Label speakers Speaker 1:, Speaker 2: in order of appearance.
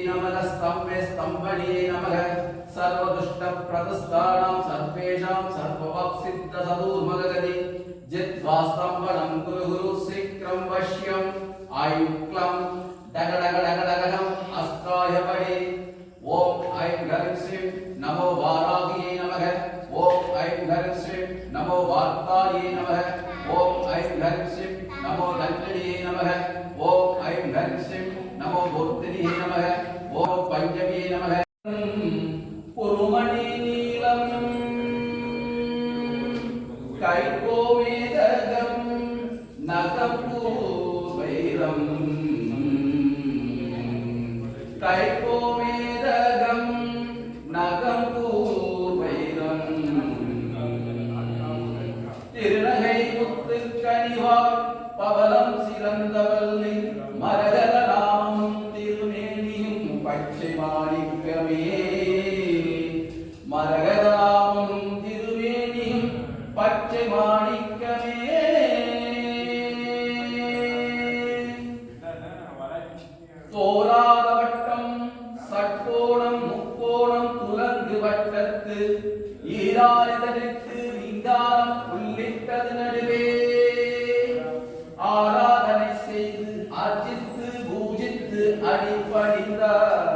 Speaker 1: नमः स्तंभे स्तंभनिये नमः सर्वदुष्ट प्रतस्तानां सर्वेषां सर्ववाक्सिद्धसदूर्मगगति जित्वा स्तंभनं गुरु गुरु शीघ्रं वश्यम् आयुक्लं डगडगडगडगडम् अस्त्राय पडे ओम ऐं ह्रीं श्रीं नमो वाराहिये नमः ओम ऐं ह्रीं श्रीं नमो वार्ताये नमः ओम ऐं ह्रीं श्रीं नमो दण्डिने नमः ओम ऐं ह्रीं श्रीं नमो मूर्तिने नमः ओम पंचमे नमः पुरुमणि नीलं कैकोमेदगं नकपूर्वैरं कैकोमेदगं नकपूर्वैरं तिरुनगै मुत्तुकनिवाय पवलं सिरंदवल्लि मरगदनामं तिरुमेनियुं पच्चैमाणिक्यमे मरगदनामं तिरुमेनियुं पच्चैमाणिक्यमे தோராதவட்டம் சட்கோணம் முக்கோணம் துலங்கு வட்டத்து ஈராயிரத்து விங்காரம் உள்ளிட்டது நடுவே ஆராதனை செய்து அர்ச்சித்து பூஜித்து அடிபணிந்தார்